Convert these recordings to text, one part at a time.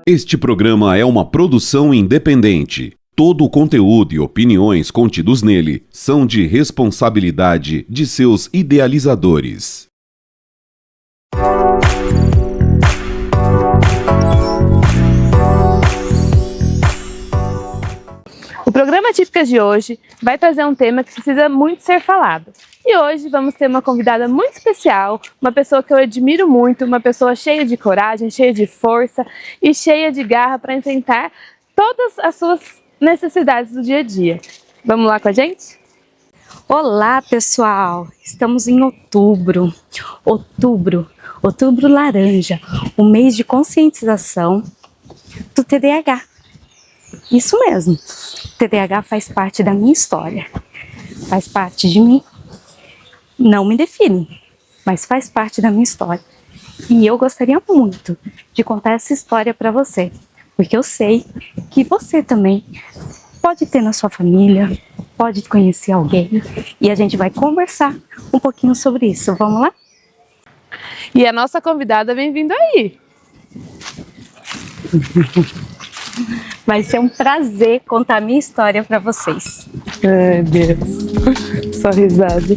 Este programa é uma produção independente. Todo o conteúdo e opiniões contidos nele são de responsabilidade de seus idealizadores. O programa Típicas de hoje vai trazer um tema que precisa muito ser falado. E hoje vamos ter uma convidada muito especial, uma pessoa que eu admiro muito, uma pessoa cheia de coragem, cheia de força e cheia de garra para enfrentar todas as suas necessidades do dia a dia. Vamos lá com a gente? Olá, pessoal! Estamos em outubro. Outubro laranja, o mês de conscientização do TDAH. Isso mesmo, TDAH faz parte da minha história, faz parte de mim. Não me define, mas faz parte da minha história. E eu gostaria muito de contar essa história para você, porque eu sei que você também pode ter na sua família, pode conhecer alguém, e a gente vai conversar um pouquinho sobre isso. Vamos lá? E a nossa convidada vem vindo aí. Vai ser um prazer contar a minha história para vocês. Ai, Deus. Só risada.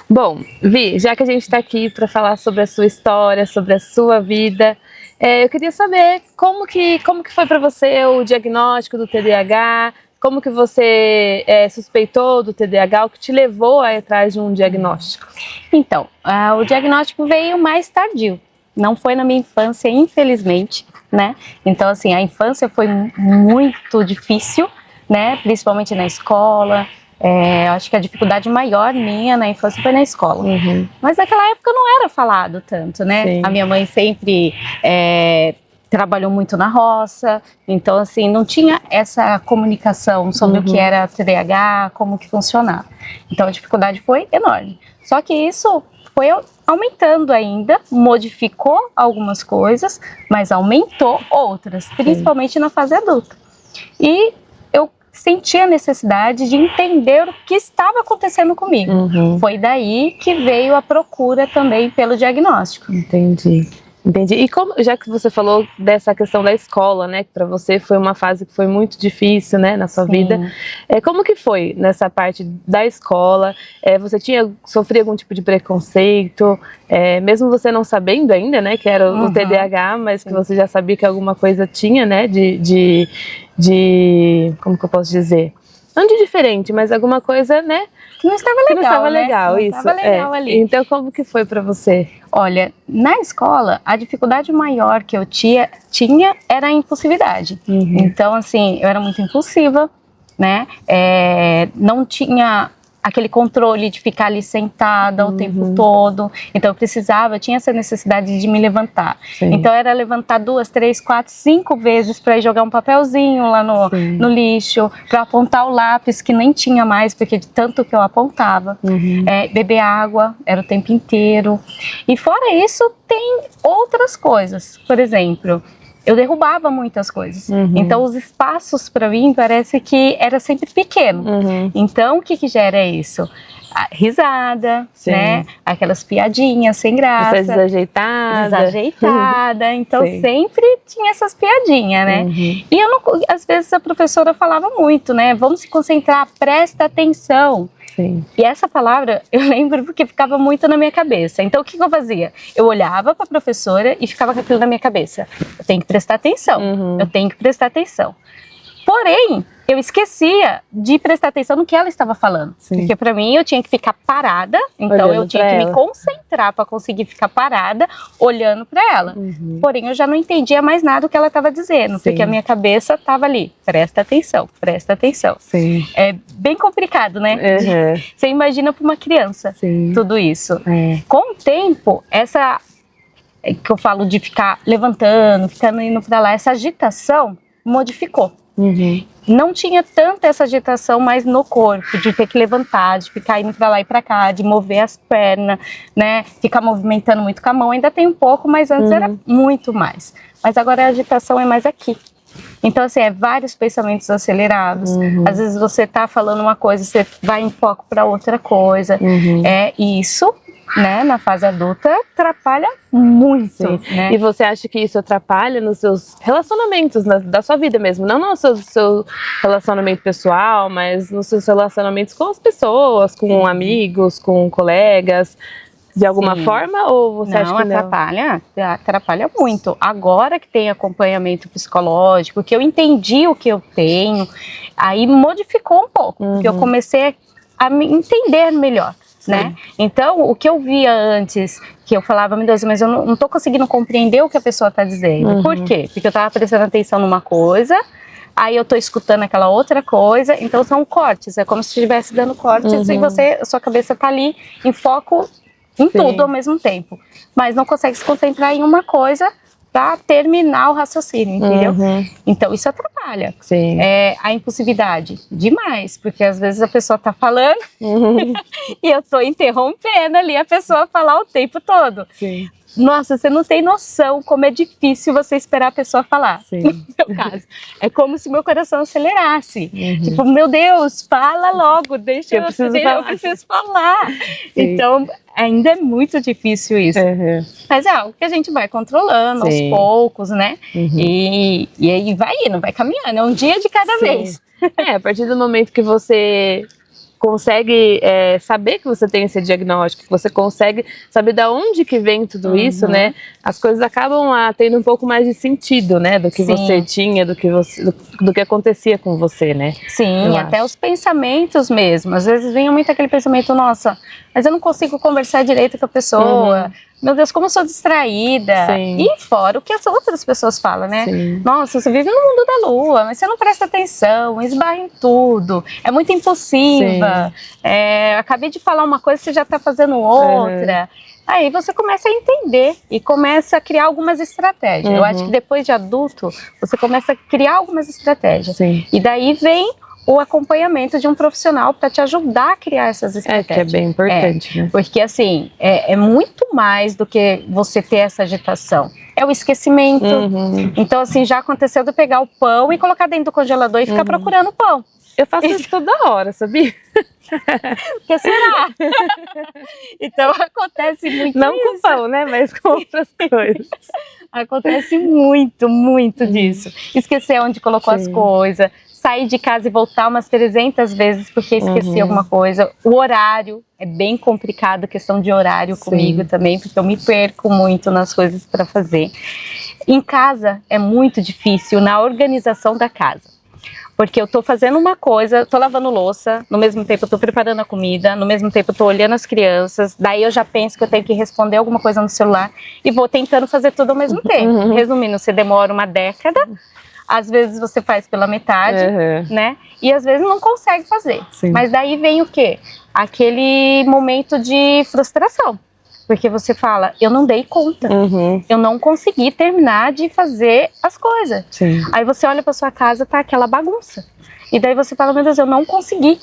Bom, Vi, já que a gente está aqui para falar sobre a sua história, sobre a sua vida, eu queria saber como que foi para você o diagnóstico do TDAH, como que você suspeitou do TDAH, o que te levou a ir atrás de um diagnóstico? Então, o diagnóstico veio mais tardio, não foi na minha infância, infelizmente, né? Então, assim, a infância foi muito difícil, né? Principalmente na escola. Acho que a dificuldade maior minha na infância foi na escola. Uhum. Mas naquela época não era falado tanto, né? Sim. A minha mãe sempre trabalhou muito na roça, então assim, não tinha essa comunicação sobre o que era TDAH, como que funcionava. Então a dificuldade foi enorme. Só que isso foi aumentando ainda, modificou algumas coisas, mas aumentou outras, principalmente na fase adulta. E eu senti a necessidade de entender o que estava acontecendo comigo. Foi daí que veio a procura também pelo diagnóstico. Entendi. E como, já que você falou dessa questão da escola, né, que para você foi uma fase que foi muito difícil, né, na sua vida, como que foi nessa parte da escola? Você sofria algum tipo de preconceito, mesmo você não sabendo ainda, né, que era o TDAH, mas que você já sabia que alguma coisa tinha, né, de como que eu posso dizer? Não de diferente, mas alguma coisa, né? Que não estava legal, que não estava né? legal, não isso. Estava legal ali. Então, como que foi para você? Olha, na escola, a dificuldade maior que eu tinha era a impulsividade. Então, assim, eu era muito impulsiva, né? Não tinha aquele controle de ficar ali sentada o tempo todo. Então, eu tinha essa necessidade de me levantar. Sim. Então, era levantar 2, 3, 4, 5 vezes para ir jogar um papelzinho lá no lixo, para apontar o lápis, que nem tinha mais, porque de tanto que eu apontava. Beber água, era o tempo inteiro. E fora isso, tem outras coisas. Por exemplo, eu derrubava muitas coisas. Então, os espaços para mim parece que era sempre pequeno. Então, o que gera isso? A risada, né? Aquelas piadinhas sem graça. Você é Desajeitada. Então, sempre tinha essas piadinhas, né? E às vezes a professora falava muito, né? Vamos se concentrar, presta atenção. Sim. E essa palavra eu lembro porque ficava muito na minha cabeça. Então o que eu fazia? Eu olhava para a professora e ficava com aquilo na minha cabeça. Eu tenho que prestar atenção, eu tenho que prestar atenção. Porém, eu esquecia de prestar atenção no que ela estava falando. Porque para mim eu tinha que ficar parada, então olhando eu tinha que me concentrar para conseguir ficar parada, olhando para ela. Porém, eu já não entendia mais nada do que ela estava dizendo, porque a minha cabeça estava ali. Presta atenção, presta atenção. Sim. É bem complicado, né? Você imagina para uma criança tudo isso. Com o tempo, essa que eu falo de ficar levantando, ficando indo para lá, essa agitação modificou. Não tinha tanta essa agitação mais no corpo, de ter que levantar, de ficar indo para lá e para cá, de mover as pernas, né? Ficar movimentando muito com a mão. Ainda tem um pouco, mas antes era muito mais. Mas agora a agitação é mais aqui. Então, assim, vários pensamentos acelerados. Às vezes você tá falando uma coisa, você vai em foco para outra coisa. Isso, né, na fase adulta, atrapalha muito. Né? E você acha que isso atrapalha nos seus relacionamentos, da sua vida mesmo? Não no seu relacionamento pessoal, mas nos seus relacionamentos com as pessoas, com amigos, com colegas, de alguma forma? Ou você acha que não? Atrapalha muito. Agora que tem acompanhamento psicológico, que eu entendi o que eu tenho, aí modificou um pouco, porque eu comecei a me entender melhor. Né? Então, o que eu via antes, que eu falava, meu Deus, mas eu não tô conseguindo compreender o que a pessoa tá dizendo. Por quê? Porque eu tava prestando atenção numa coisa, aí eu tô escutando aquela outra coisa, então são cortes, é como se estivesse dando cortes e a sua cabeça tá ali em foco em tudo ao mesmo tempo, mas não consegue se concentrar em uma coisa para terminar o raciocínio, entendeu? Então isso atrapalha. A impulsividade, demais, porque às vezes a pessoa tá falando e eu tô interrompendo ali a pessoa falar o tempo todo. Nossa, você não tem noção como é difícil você esperar a pessoa falar. No meu caso, é como se meu coração acelerasse. Tipo, meu Deus, fala logo, deixa eu preciso falar. Então, ainda é muito difícil isso. Mas é algo que a gente vai controlando aos poucos, né? E aí vai indo, vai caminhando, é um dia de cada vez. A partir do momento que você consegue saber que você tem esse diagnóstico, que você consegue saber de onde que vem tudo isso, né? As coisas acabam tendo um pouco mais de sentido, né? Do que você tinha, do que acontecia com você, né? Sim, até os pensamentos mesmo. Às vezes vem muito aquele pensamento, nossa, mas eu não consigo conversar direito com a pessoa. Meu Deus, como eu sou distraída. E fora o que as outras pessoas falam, né? Nossa, você vive no mundo da lua, mas você não presta atenção, esbarra em tudo, é muito impulsiva. Acabei de falar uma coisa, você já tá fazendo outra. Aí você começa a entender e começa a criar algumas estratégias. Eu acho que depois de adulto, você começa a criar algumas estratégias. E daí vem o acompanhamento de um profissional para te ajudar a criar essas estratégias. Que é bem importante, né? Porque assim, é muito mais do que você ter essa agitação. É o esquecimento. Então assim, já aconteceu de eu pegar o pão e colocar dentro do congelador e ficar procurando o pão. Eu faço isso toda hora, sabia? O que será? Então acontece muito Não isso. com pão, né? Mas com outras coisas. Acontece muito disso. Esquecer onde colocou as coisas, sair de casa e voltar umas 300 vezes porque esqueci alguma coisa. O horário, é bem complicado a questão de horário comigo também, porque eu me perco muito nas coisas para fazer. Em casa é muito difícil na organização da casa. Porque eu tô fazendo uma coisa, tô lavando louça, no mesmo tempo eu tô preparando a comida, no mesmo tempo eu tô olhando as crianças, daí eu já penso que eu tenho que responder alguma coisa no celular e vou tentando fazer tudo ao mesmo tempo. Resumindo, você demora uma década, às vezes você faz pela metade, né? E às vezes não consegue fazer. Mas daí vem o quê? Aquele momento de frustração. Porque você fala, eu não dei conta, eu não consegui terminar de fazer as coisas. Aí você olha para sua casa, tá aquela bagunça. E daí você fala, meu Deus, eu não consegui,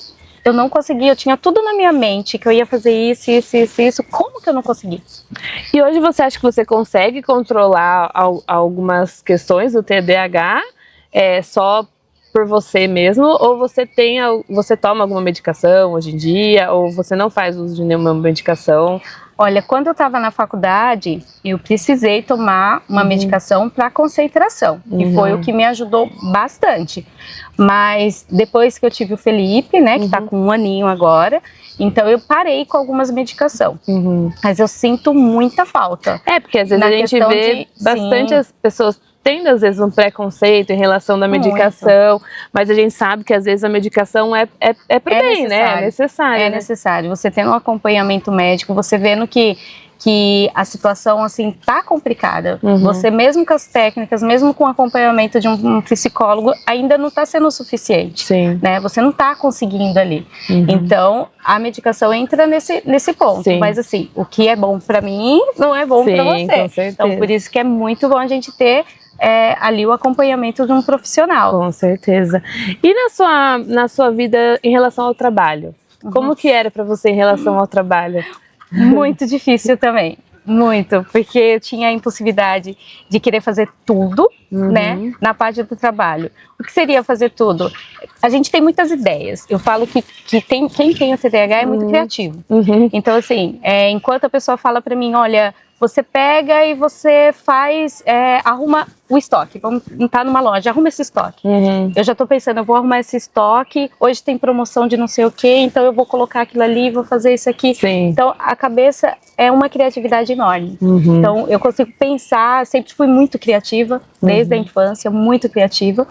eu tinha tudo na minha mente, que eu ia fazer isso, como que eu não consegui? E hoje você acha que você consegue controlar algumas questões do TDAH só por você mesmo, ou você toma alguma medicação hoje em dia, ou você não faz uso de nenhuma medicação? Olha, quando eu estava na faculdade, eu precisei tomar uma medicação para concentração, e foi o que me ajudou bastante. Mas depois que eu tive o Felipe, né, que está com 1 aninho agora, então eu parei com algumas medicações. Mas eu sinto muita falta. Porque às vezes a gente vê bastante as pessoas tendo às vezes um preconceito em relação da medicação, mas a gente sabe que às vezes a medicação é pro bem, né? É necessário. É necessário. Você tendo um acompanhamento médico, você vendo que a situação assim tá complicada. Você mesmo com as técnicas, mesmo com o acompanhamento de um psicólogo, ainda não está sendo o suficiente, né? Você não está conseguindo ali. Então a medicação entra nesse ponto. Mas assim, o que é bom para mim não é bom para você. Com certeza. Então por isso que é muito bom a gente ter ali o acompanhamento de um profissional. Com certeza. E na sua vida em relação ao trabalho? Como que era para você em relação ao trabalho? Muito difícil também. muito, porque eu tinha a impulsividade de querer fazer tudo, né, na parte do trabalho. O que seria fazer tudo? A gente tem muitas ideias. Eu falo que quem tem o TDAH é muito criativo. Então, assim, enquanto a pessoa fala para mim, olha, você pega e você faz, arruma o estoque. Vamos estar numa loja, arruma esse estoque. Eu já estou pensando, eu vou arrumar esse estoque, hoje tem promoção de não sei o que, então eu vou colocar aquilo ali, vou fazer isso aqui. Sim. Então, a cabeça é uma criatividade enorme. Então, eu consigo pensar, sempre fui muito criativa, desde a infância, muito criativa.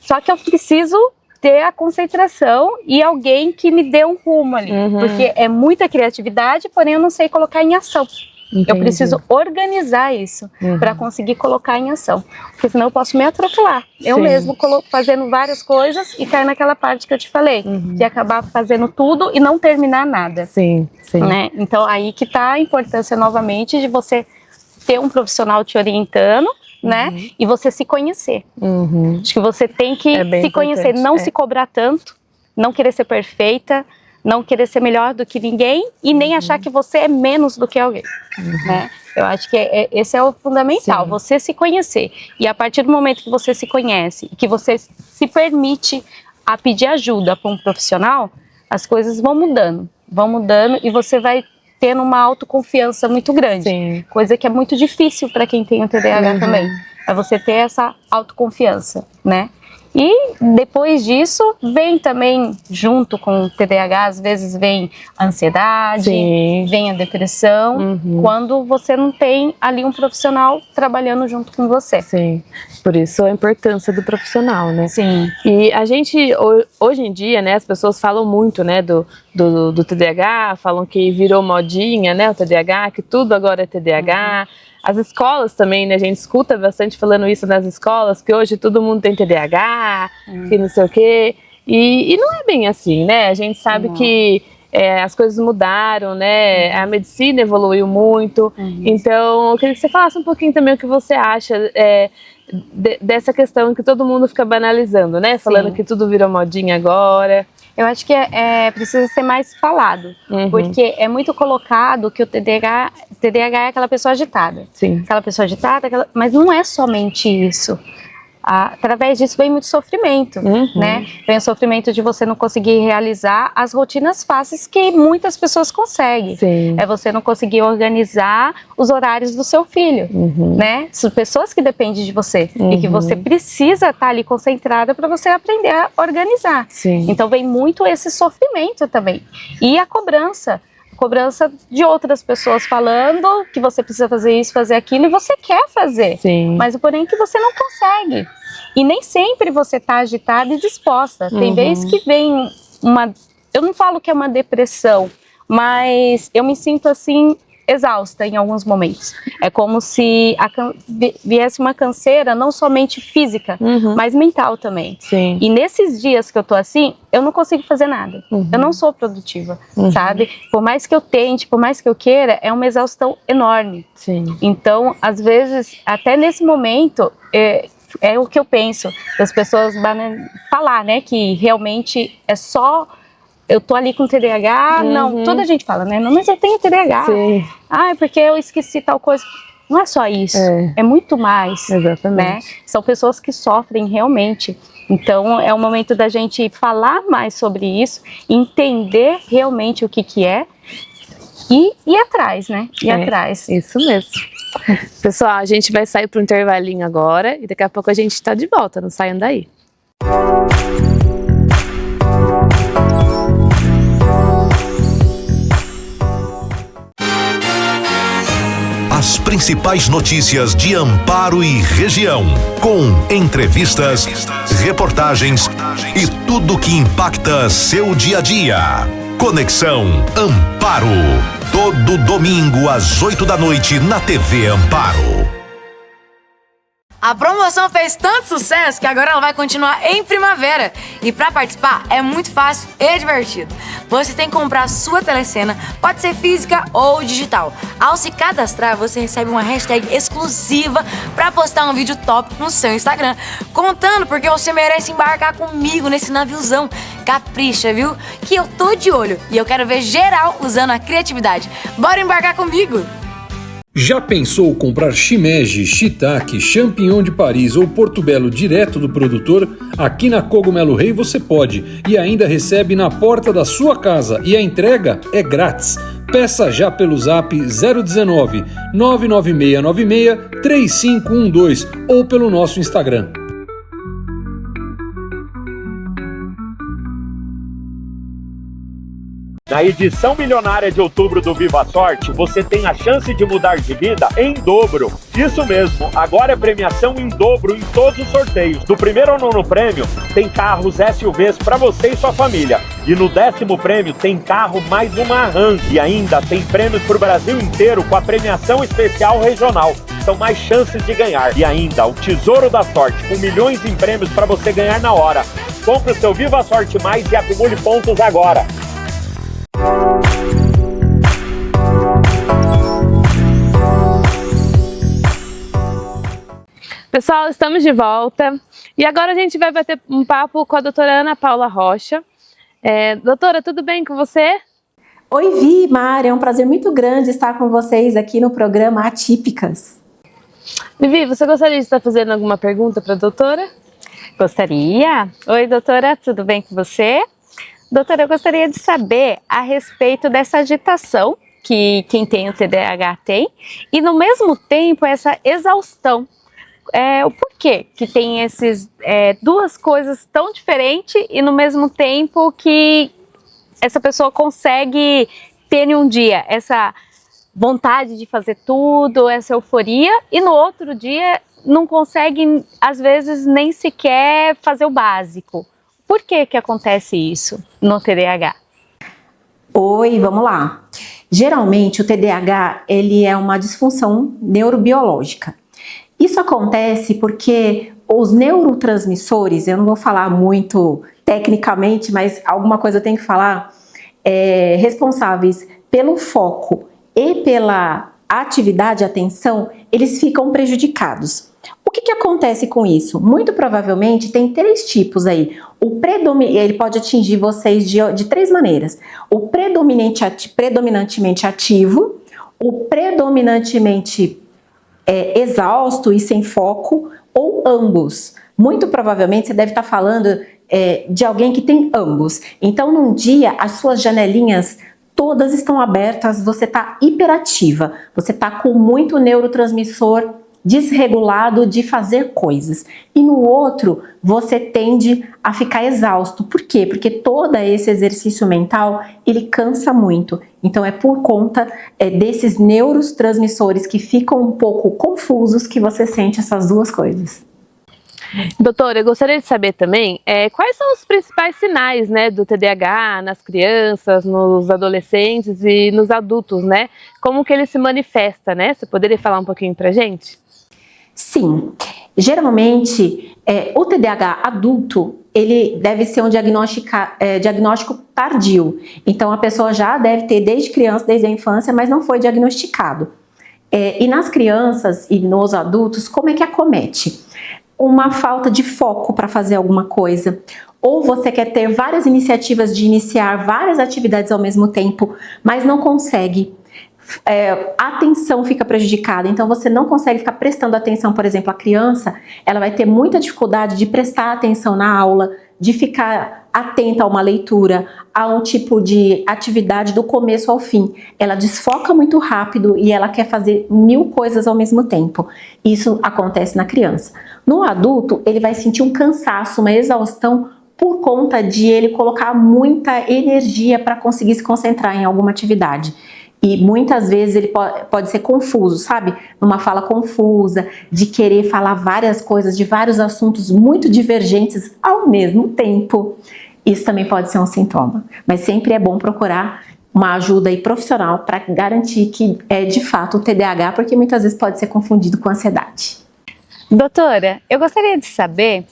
Só que eu preciso ter a concentração e alguém que me dê um rumo ali. Porque é muita criatividade, porém eu não sei colocar em ação. Entendi. Eu preciso organizar isso para conseguir colocar em ação. Porque senão eu posso me atropelar. Eu mesmo fazendo várias coisas e cair naquela parte que eu te falei. De acabar fazendo tudo e não terminar nada. Sim, sim. Né? Então aí que está a importância novamente de você ter um profissional te orientando, né? E você se conhecer. Acho que você tem que se conhecer, não se cobrar tanto, não querer ser perfeita, não querer ser melhor do que ninguém e nem achar que você é menos do que alguém. Né? Eu acho que esse é o fundamental, você se conhecer. E a partir do momento que você se conhece, que você se permite a pedir ajuda para um profissional, as coisas vão mudando e você vai tendo uma autoconfiança muito grande. Coisa que é muito difícil para quem tem o TDAH também. É você ter essa autoconfiança, né? E depois disso, vem também, junto com o TDAH, às vezes vem a ansiedade, vem a depressão, quando você não tem ali um profissional trabalhando junto com você. Sim, por isso a importância do profissional, né? Sim. E a gente, hoje em dia, né, as pessoas falam muito, né, do TDAH, falam que virou modinha, né, o TDAH, que tudo agora é TDAH. As escolas também, né, a gente escuta bastante falando isso nas escolas, que hoje todo mundo tem TDAH, que não sei o quê, e não é bem assim, né, a gente sabe que as coisas mudaram, né, a medicina evoluiu muito, então eu queria que você falasse um pouquinho também o que você acha dessa questão que todo mundo fica banalizando, né, falando que tudo virou modinha agora. Eu acho que precisa ser mais falado, porque é muito colocado que o TDAH é aquela pessoa agitada. Sim. Aquela pessoa agitada, mas não é somente isso. Através disso vem muito sofrimento, né? Vem o sofrimento de você não conseguir realizar as rotinas fáceis que muitas pessoas conseguem. Sim. É você não conseguir organizar os horários do seu filho, né? São pessoas que dependem de você e que você precisa estar ali concentrada para você aprender a organizar. Sim. Então vem muito esse sofrimento também. E a cobrança de outras pessoas falando que você precisa fazer isso, fazer aquilo, e você quer fazer. Sim. Mas o porém é que você não consegue. E nem sempre você está agitada e disposta. Tem vezes que vem eu não falo que é uma depressão, mas eu me sinto assim, exausta em alguns momentos. É como se viesse uma canseira, não somente física, mas mental também. Sim. E nesses dias que eu tô assim, eu não consigo fazer nada. Eu não sou produtiva, sabe? Por mais que eu tente, por mais que eu queira, é uma exaustão enorme. Sim. Então, às vezes, até nesse momento, é o que eu penso, das pessoas falar, né, que realmente é só eu tô ali com TDAH, não, toda a gente fala, né, não, mas eu tenho TDAH. Sim. É porque eu esqueci tal coisa. Não é só isso, é muito mais. Exatamente. Né? São pessoas que sofrem realmente. Então, é o momento da gente falar mais sobre isso, entender realmente o que é e ir atrás, né? Ir atrás. Isso mesmo. Pessoal, a gente vai sair para um intervalinho agora e daqui a pouco a gente está de volta, não saiam daí. As principais notícias de Amparo e região, com entrevistas, reportagens e tudo que impacta seu dia a dia. Conexão Amparo, todo domingo às 8 da noite na TV Amparo. A promoção fez tanto sucesso que agora ela vai continuar em primavera. E para participar é muito fácil e divertido. Você tem que comprar sua telecena, pode ser física ou digital. Ao se cadastrar, você recebe uma hashtag exclusiva para postar um vídeo top no seu Instagram, contando porque você merece embarcar comigo nesse naviozão. Capricha, viu? Que eu tô de olho e eu quero ver geral usando a criatividade. Bora embarcar comigo! Já pensou comprar shimeji, shiitake, champignon de Paris ou portobello direto do produtor? Aqui na Cogumelo Rei você pode e ainda recebe na porta da sua casa e a entrega é grátis. Peça já pelo zap 019 99696 3512 ou pelo nosso Instagram. Na edição milionária de outubro do Viva Sorte, você tem a chance de mudar de vida em dobro. Isso mesmo, agora é premiação em dobro em todos os sorteios. Do primeiro ao nono prêmio, tem carros SUVs para você e sua família. E no 10º prêmio, tem carro mais uma RAM. E ainda tem prêmios para o Brasil inteiro com a premiação especial regional. São mais chances de ganhar. E ainda, o Tesouro da Sorte, com milhões em prêmios para você ganhar na hora. Compre o seu Viva Sorte Mais e acumule pontos agora. Pessoal, estamos de volta e agora a gente vai bater um papo com a doutora Ana Paula Rocha. Doutora, tudo bem com você? Oi, Vi, Mari, é um prazer muito grande estar com vocês aqui no programa Atípicas. Vivi, você gostaria de estar fazendo alguma pergunta para a doutora? Gostaria. Oi, doutora, tudo bem com você? Doutora, eu gostaria de saber a respeito dessa agitação que quem tem o TDAH tem e, no mesmo tempo, essa exaustão. O porquê que tem esses duas coisas tão diferentes e, no mesmo tempo, que essa pessoa consegue ter em um dia essa vontade de fazer tudo, essa euforia, e no outro dia não consegue, às vezes, nem sequer fazer o básico. Por que que acontece isso no TDAH? Oi, vamos lá. Geralmente o TDAH ele é uma disfunção neurobiológica. Isso acontece porque os neurotransmissores, eu não vou falar muito tecnicamente, mas alguma coisa eu tenho que falar, responsáveis pelo foco e pela atividade, atenção, eles ficam prejudicados. O que acontece com isso? Muito provavelmente tem 3 tipos aí. Ele pode atingir vocês de 3 maneiras. O predominantemente ativo, o predominantemente exausto e sem foco, ou ambos. Muito provavelmente você deve estar falando de alguém que tem ambos. Então, num dia, as suas janelinhas todas estão abertas, você está hiperativa, você está com muito neurotransmissor desregulado de fazer coisas. E no outro, você tende a ficar exausto. Por quê? Porque todo esse exercício mental, ele cansa muito. Então é por conta desses neurotransmissores que ficam um pouco confusos que você sente essas duas coisas. Doutora, eu gostaria de saber também quais são os principais sinais, né, do TDAH nas crianças, nos adolescentes e nos adultos, né? Como que ele se manifesta, né? Você poderia falar um pouquinho pra gente? Sim, geralmente o TDAH adulto, ele deve ser um diagnóstico tardio. Então a pessoa já deve ter desde criança, desde a infância, mas não foi diagnosticado. E nas crianças e nos adultos, como é que acomete? Uma falta de foco para fazer alguma coisa, ou você quer ter várias iniciativas de iniciar várias atividades ao mesmo tempo, mas não consegue. A atenção fica prejudicada, então você não consegue ficar prestando atenção. Por exemplo, a criança, ela vai ter muita dificuldade de prestar atenção na aula, de ficar atenta a uma leitura, a um tipo de atividade do começo ao fim. Ela desfoca muito rápido e ela quer fazer 1000 coisas ao mesmo tempo. Isso acontece na criança. No adulto, ele vai sentir um cansaço, uma exaustão por conta de ele colocar muita energia para conseguir se concentrar em alguma atividade. E muitas vezes ele pode ser confuso, sabe? Numa fala confusa, de querer falar várias coisas, de vários assuntos muito divergentes ao mesmo tempo. Isso também pode ser um sintoma. Mas sempre é bom procurar uma ajuda aí profissional para garantir que é de fato o TDAH, porque muitas vezes pode ser confundido com ansiedade. Doutora, eu gostaria de saber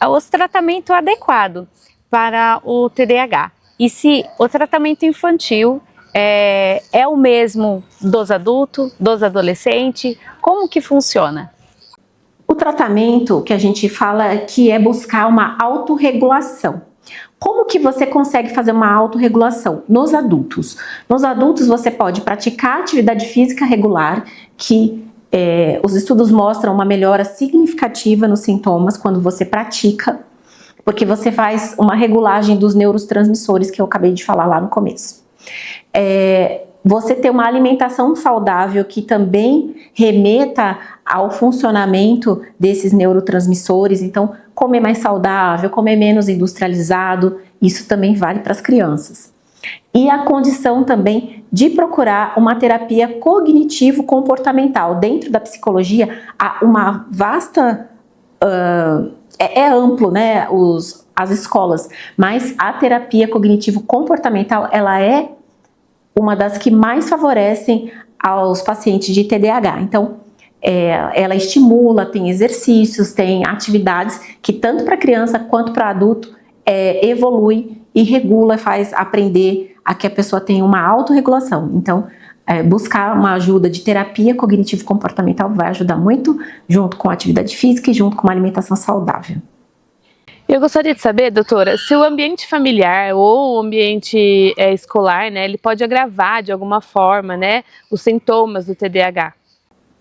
o tratamento adequado para o TDAH. E se o tratamento infantil é o mesmo dos adultos, dos adolescentes? Como que funciona? O tratamento que a gente fala que é buscar uma autorregulação. Como que você consegue fazer uma autorregulação? Nos adultos. Nos adultos você pode praticar atividade física regular, que os estudos mostram uma melhora significativa nos sintomas quando você pratica, porque você faz uma regulagem dos neurotransmissores que eu acabei de falar lá no começo. Você ter uma alimentação saudável que também remeta ao funcionamento desses neurotransmissores, então comer mais saudável, comer menos industrializado, isso também vale para as crianças. E a condição também de procurar uma terapia cognitivo-comportamental. Dentro da psicologia, há uma vasta... é amplo, né, as escolas, mas a terapia cognitivo-comportamental, ela é uma das que mais favorecem aos pacientes de TDAH. Então, ela estimula, tem exercícios, tem atividades que tanto para criança quanto para adulto evolui e regula, faz aprender a que a pessoa tenha uma autorregulação. Então, buscar uma ajuda de terapia cognitivo-comportamental vai ajudar muito, junto com a atividade física e junto com uma alimentação saudável. Eu gostaria de saber, doutora, se o ambiente familiar ou o ambiente escolar, né, ele pode agravar de alguma forma, né, os sintomas do TDAH.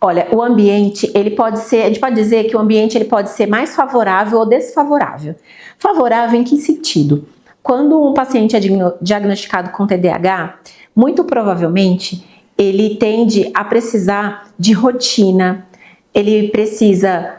Olha, o ambiente, ele pode ser, a gente pode dizer que o ambiente ele pode ser mais favorável ou desfavorável. Favorável em que sentido? Quando um paciente é diagnosticado com TDAH, muito provavelmente ele tende a precisar de rotina, ele precisa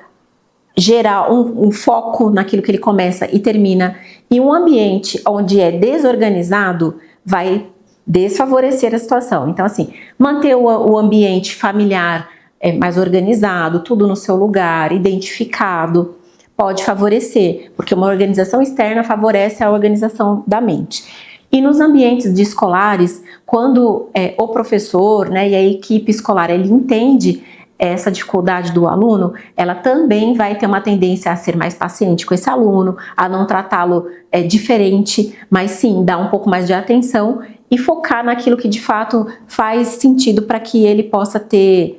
gerar um foco naquilo que ele começa e termina, e um ambiente onde é desorganizado vai desfavorecer a situação. Então, assim, manter o ambiente familiar mais organizado, tudo no seu lugar, identificado, pode favorecer, porque uma organização externa favorece a organização da mente. E nos ambientes escolares, quando o professor, né, e a equipe escolar, ele entende essa dificuldade do aluno, ela também vai ter uma tendência a ser mais paciente com esse aluno, a não tratá-lo diferente, mas sim dar um pouco mais de atenção e focar naquilo que de fato faz sentido para que ele possa ter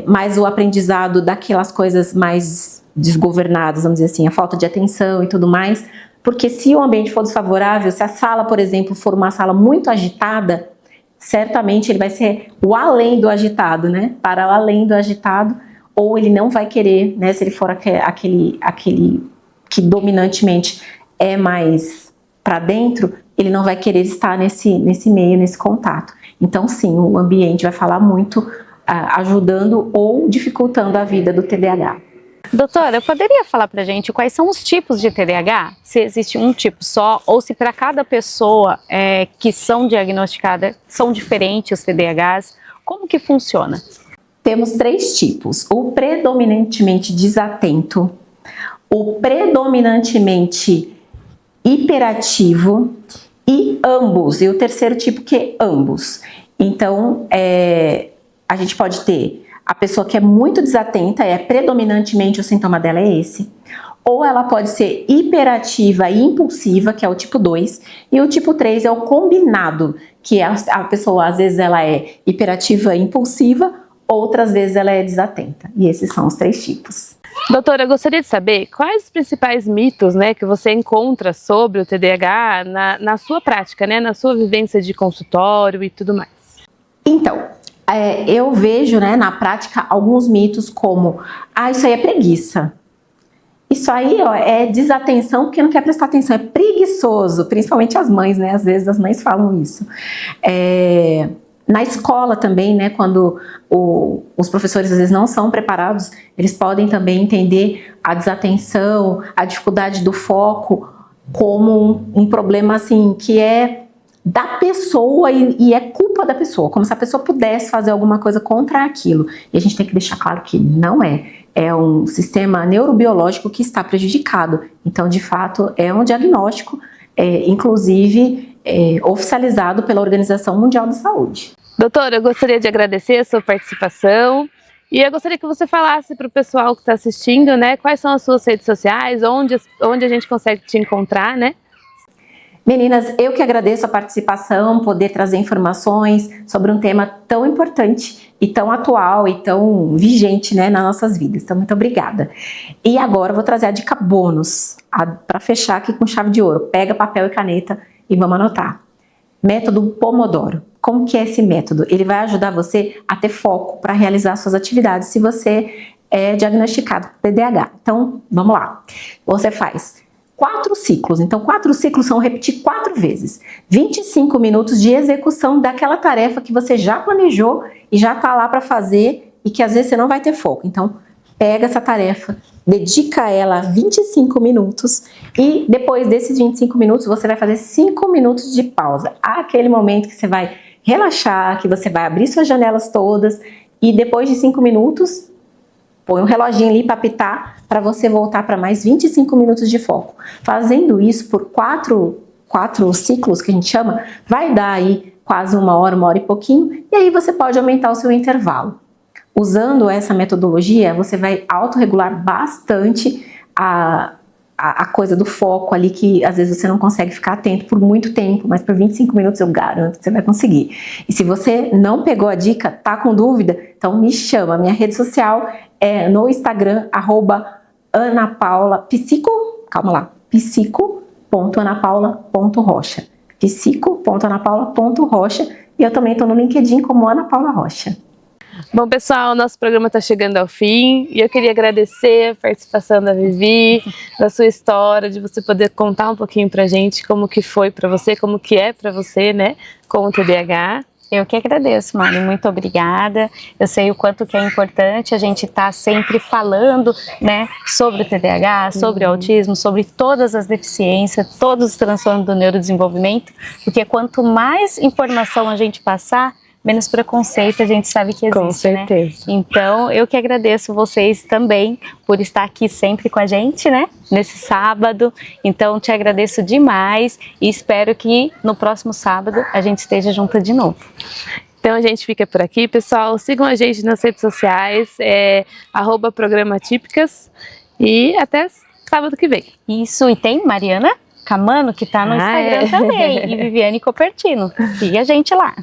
mais o aprendizado daquelas coisas mais desgovernadas, vamos dizer assim, a falta de atenção e tudo mais, porque se o ambiente for desfavorável, se a sala, por exemplo, for uma sala muito agitada, certamente ele vai ser o além do agitado, né? Para o além do agitado, ou ele não vai querer, né? Se ele for aquele que dominantemente é mais para dentro, ele não vai querer estar nesse meio, nesse contato. Então, sim, o ambiente vai falar muito, ajudando ou dificultando a vida do TDAH. Doutora, poderia falar pra gente quais são os tipos de TDAH? Se existe um tipo só, ou se para cada pessoa que são diagnosticadas são diferentes os TDAHs, como que funciona? Temos 3 tipos, o predominantemente desatento, o predominantemente hiperativo e ambos, e o terceiro tipo que é ambos. Então, a gente pode ter a pessoa que é muito desatenta, predominantemente o sintoma dela é esse. Ou ela pode ser hiperativa e impulsiva, que é o tipo 2. E o tipo 3 é o combinado, que a pessoa às vezes ela é hiperativa e impulsiva, outras vezes ela é desatenta. E esses são os 3 tipos. Doutora, eu gostaria de saber quais os principais mitos, né, que você encontra sobre o TDAH na sua prática, né, na sua vivência de consultório e tudo mais. Então, eu vejo, né, na prática alguns mitos como, isso aí é preguiça. Isso aí, é desatenção porque não quer prestar atenção, é preguiçoso, principalmente as mães, né, às vezes as mães falam isso. Na escola também, né, quando os professores às vezes não são preparados, eles podem também entender a desatenção, a dificuldade do foco como um problema assim que é da pessoa e é culpa da pessoa, como se a pessoa pudesse fazer alguma coisa contra aquilo. E a gente tem que deixar claro que não é um sistema neurobiológico que está prejudicado. Então, de fato, é um diagnóstico, inclusive oficializado pela Organização Mundial da Saúde. Doutora, eu gostaria de agradecer a sua participação e eu gostaria que você falasse para o pessoal que está assistindo, né, quais são as suas redes sociais, onde a gente consegue te encontrar, né? Meninas, eu que agradeço a participação, poder trazer informações sobre um tema tão importante e tão atual e tão vigente, né, nas nossas vidas. Então, muito obrigada. E agora eu vou trazer a dica bônus, para fechar aqui com chave de ouro. Pega papel e caneta e vamos anotar. Método Pomodoro. Como que é esse método? Ele vai ajudar você a ter foco para realizar suas atividades se você é diagnosticado com TDAH. Então, vamos lá. Você faz 4 ciclos. Então, 4 ciclos são repetir 4 vezes. 25 minutos de execução daquela tarefa que você já planejou e já está lá para fazer e que às vezes você não vai ter foco. Então, pega essa tarefa, dedica ela 25 minutos e depois desses 25 minutos você vai fazer 5 minutos de pausa. Aquele momento que você vai relaxar, que você vai abrir suas janelas todas e depois de 5 minutos, põe um reloginho ali para apitar para você voltar para mais 25 minutos de foco. Fazendo isso por 4 ciclos, que a gente chama, vai dar aí quase 1 hora e pouquinho, e aí você pode aumentar o seu intervalo. Usando essa metodologia, você vai autorregular bastante a coisa do foco ali, que às vezes você não consegue ficar atento por muito tempo, mas por 25 minutos eu garanto que você vai conseguir. E se você não pegou a dica, tá com dúvida, então me chama. Minha rede social é no Instagram, @anapaula, psico.anapaula.rocha. psico.anapaula.rocha. E eu também estou no LinkedIn como Ana Paula Rocha. Bom, pessoal, nosso programa está chegando ao fim e eu queria agradecer a participação da Vivi, da sua história, de você poder contar um pouquinho pra gente como que foi pra você, como que é pra você, né, com o TDAH. Eu que agradeço, Mari, muito obrigada. Eu sei o quanto que é importante a gente estar sempre falando, né, sobre o TDAH, sobre o autismo, sobre todas as deficiências, todos os transtornos do neurodesenvolvimento, porque quanto mais informação a gente passar, menos preconceito a gente sabe que existe, Com certeza. né? Então, eu que agradeço vocês também por estar aqui sempre com a gente, né? Nesse sábado. Então, te agradeço demais e espero que no próximo sábado a gente esteja junto de novo. Então a gente fica por aqui, pessoal. Sigam a gente nas redes sociais, @programatípicas e até sábado que vem. Isso, e tem Mariana Camano que tá no Instagram também, e Viviane Copertino. Siga a gente lá.